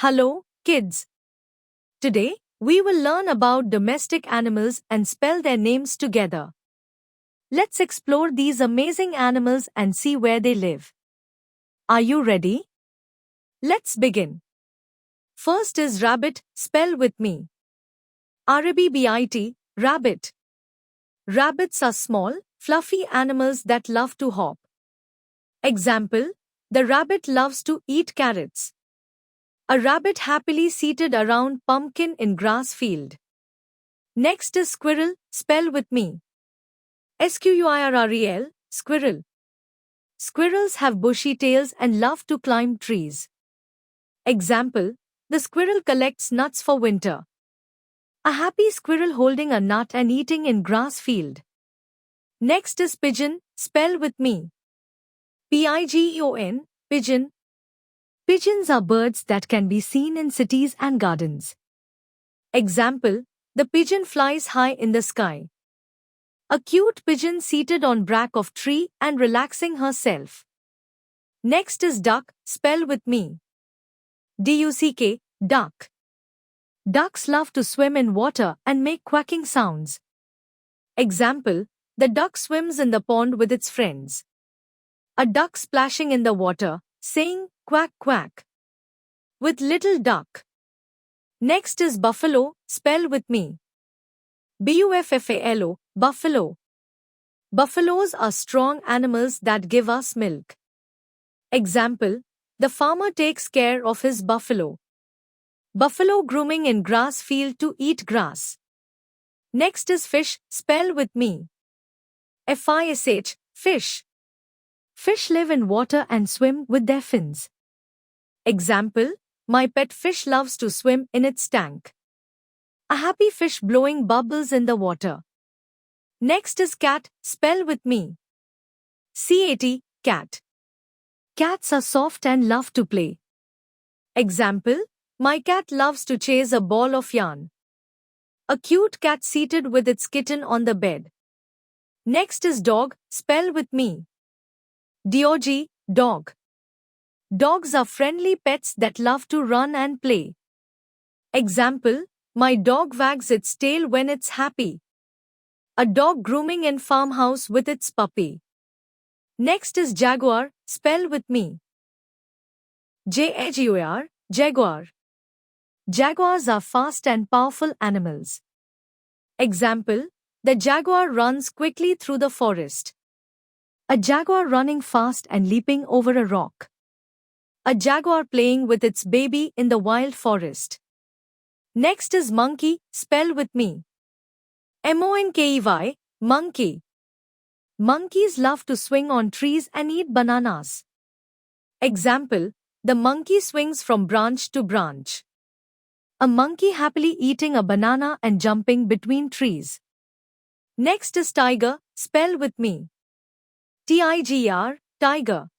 Hello, kids. Today, we will learn about domestic animals and spell their names together. Let's explore these amazing animals and see where they live. Are you ready? Let's begin. First is rabbit, spell with me. R-A-B-B-I-T, rabbit. Rabbits are small, fluffy animals that love to hop. Example, the rabbit loves to eat carrots. A rabbit happily seated around pumpkin in grass field. Next is squirrel, spell with me. S-Q-U-I-R-R-E-L, squirrel. Squirrels have bushy tails and love to climb trees. Example, the squirrel collects nuts for winter. A happy squirrel holding a nut and eating in grass field. Next is pigeon, spell with me. P-I-G-E-O-N, pigeon. Pigeons are birds that can be seen in cities and gardens. Example, the pigeon flies high in the sky. A cute pigeon seated on bark of tree and relaxing herself. Next is duck, spell with me. D-U-C-K, duck. Ducks love to swim in water and make quacking sounds. Example, the duck swims in the pond with its friends. A duck splashing in the water, saying, quack quack. With little duck. Next is buffalo, spell with me. B-U-F-F-A-L-O, buffalo. Buffaloes are strong animals that give us milk. Example, the farmer takes care of his buffalo. Buffalo grooming in grass field to eat grass. Next is fish, spell with me. F-I-S-H, fish. Fish live in water and swim with their fins. Example, my pet fish loves to swim in its tank. A happy fish blowing bubbles in the water. Next is cat, spell with me. C-A-T, cat. Cats are soft and love to play. Example, my cat loves to chase a ball of yarn. A cute cat seated with its kitten on the bed. Next is dog, spell with me. D-O-G, dog. Dogs are friendly pets that love to run and play. Example, my dog wags its tail when it's happy. A dog grooming in farmhouse with its puppy. Next is jaguar, spell with me. J-A-G-U-A-R, jaguar. Jaguars are fast and powerful animals. Example, the jaguar runs quickly through the forest. A jaguar running fast and leaping over a rock. A jaguar playing with its baby in the wild forest. Next is monkey, spell with me. M-O-N-K-E-Y, monkey. Monkeys love to swing on trees and eat bananas. Example, the monkey swings from branch to branch. A monkey happily eating a banana and jumping between trees. Next is tiger, spell with me. T-I-G-E-R, tiger.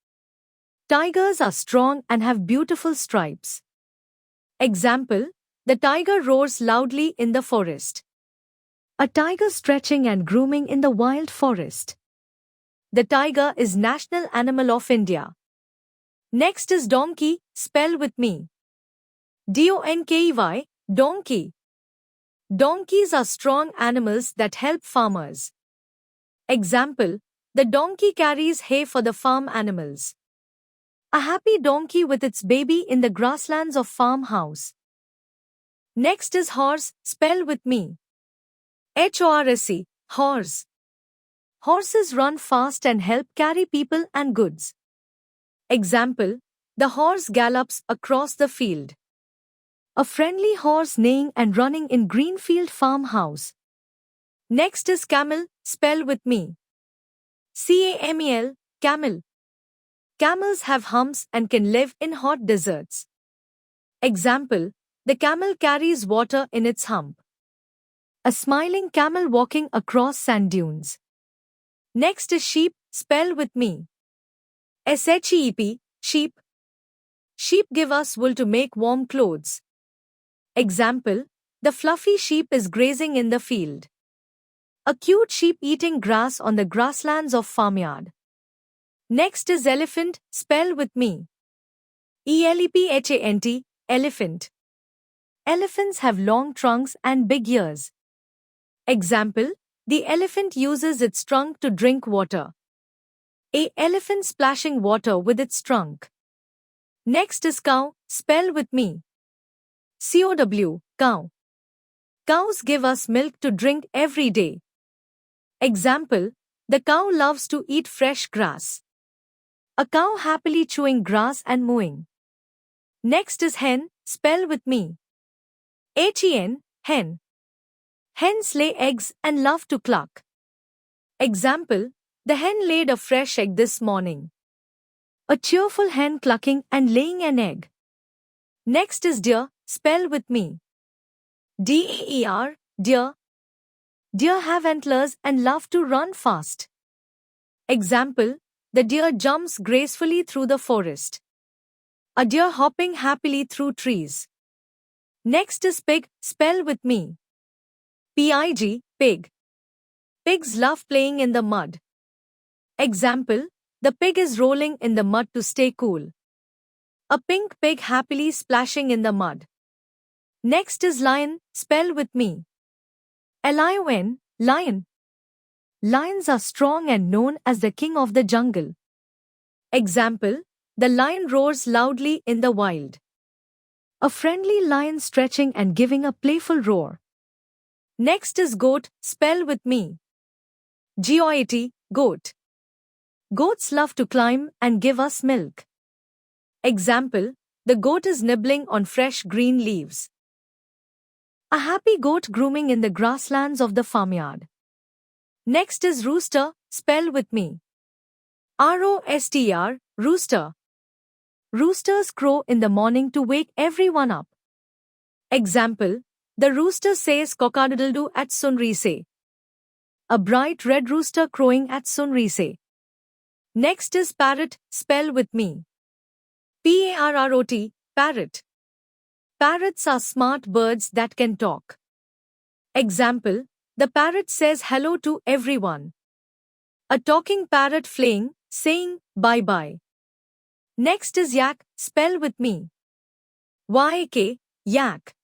Tigers are strong and have beautiful stripes. Example, the tiger roars loudly in the forest. A tiger stretching and grooming in the wild forest. The tiger is national animal of India. Next is donkey, spell with me. D-O-N-K-E-Y, donkey. Donkeys are strong animals that help farmers. Example, the donkey carries hay for the farm animals. A happy donkey with its baby in the grasslands of farmhouse. Next is horse, spell with me. H-O-R-S-E, horse. Horses run fast and help carry people and goods. Example, the horse gallops across the field. A friendly horse neighing and running in greenfield farmhouse. Next is camel, spell with me. C-A-M-E-L, camel. Camels have humps and can live in hot deserts. Example, the camel carries water in its hump. A smiling camel walking across sand dunes. Next is sheep, spell with me. S-H-E-E-P, sheep. Sheep give us wool to make warm clothes. Example, the fluffy sheep is grazing in the field. A cute sheep eating grass on the grasslands of farmyard. Next is elephant, spell with me. E-L-E-P-H-A-N-T, Elephant. Elephants have long trunks and big ears. Example, the elephant uses its trunk to drink water. A elephant splashing water with its trunk. Next is cow, spell with me. COW, cow. Cows give us milk to drink every day. Example, the cow loves to eat fresh grass. A cow happily chewing grass and mooing. Next is hen, spell with me. HEN, hen. Hens lay eggs and love to cluck. Example, the hen laid a fresh egg this morning. A cheerful hen clucking and laying an egg. Next is deer, spell with me. DEER, deer. Deer have antlers and love to run fast. Example, the deer jumps gracefully through the forest. A deer hopping happily through trees. Next is pig, spell with me. PIG, pig. Pigs love playing in the mud. Example, the pig is rolling in the mud to stay cool. A pink pig happily splashing in the mud. Next is lion, spell with me. LION, lion. Lions are strong and known as the king of the jungle. Example, the lion roars loudly in the wild. A friendly lion stretching and giving a playful roar. Next is goat, spell with me. GOAT, goat. Goats love to climb and give us milk. Example, the goat is nibbling on fresh green leaves. A happy goat grooming in the grasslands of the farmyard. Next is rooster, spell with me. ROSTR, rooster. Roosters crow in the morning to wake everyone up. Example, the rooster says cock-a-doodle-doo at sunrise. A bright red rooster crowing at sunrise. Next is parrot, spell with me. PARROT, parrot. Parrots are smart birds that can talk. Example, the parrot says hello to everyone. A talking parrot flying, saying bye-bye. Next is yak, spell with me. YAK, yak.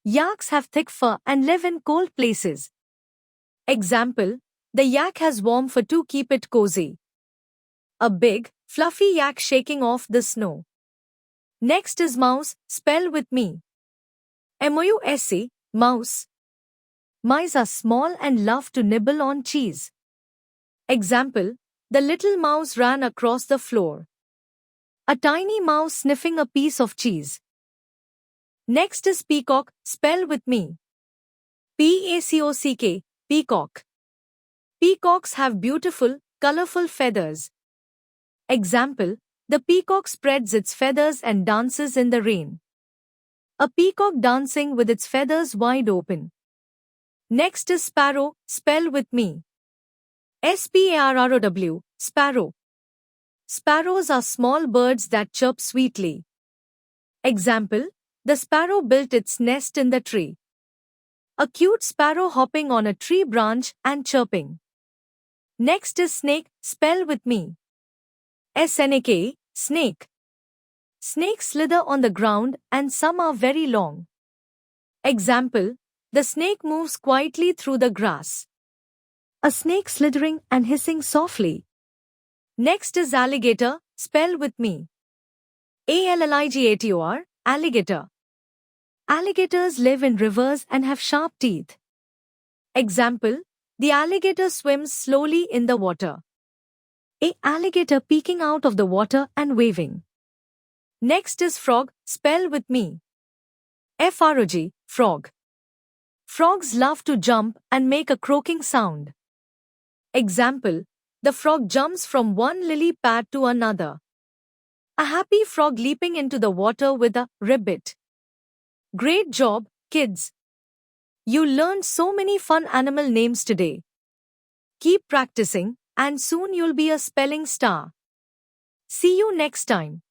Yaks have thick fur and live in cold places. Example, the yak has warm fur to keep it cozy. A big, fluffy yak shaking off the snow. Next is mouse, spell with me. MOUSE, mouse. Mice are small and love to nibble on cheese. Example, the little mouse ran across the floor. A tiny mouse sniffing a piece of cheese. Next is peacock, spell with me. PACOCK, peacock. Peacocks have beautiful, colorful feathers. Example, the peacock spreads its feathers and dances in the rain. A peacock dancing with its feathers wide open. Next is sparrow, spell with me. SPARROW, sparrow. Sparrows are small birds that chirp sweetly. Example, the sparrow built its nest in the tree. A cute sparrow hopping on a tree branch and chirping. Next is snake, spell with me. SNAK, snake. Snakes slither on the ground and some are very long. Example, the snake moves quietly through the grass. A snake slithering and hissing softly. Next is alligator, spell with me. ALLIGATOR, alligator. Alligators live in rivers and have sharp teeth. Example, the alligator swims slowly in the water. A alligator peeking out of the water and waving. Next is frog, spell with me. FROG, frog. Frogs love to jump and make a croaking sound. Example, the frog jumps from one lily pad to another. A happy frog leaping into the water with a ribbit. Great job, kids! You learned so many fun animal names today. Keep practicing, and soon you'll be a spelling star. See you next time.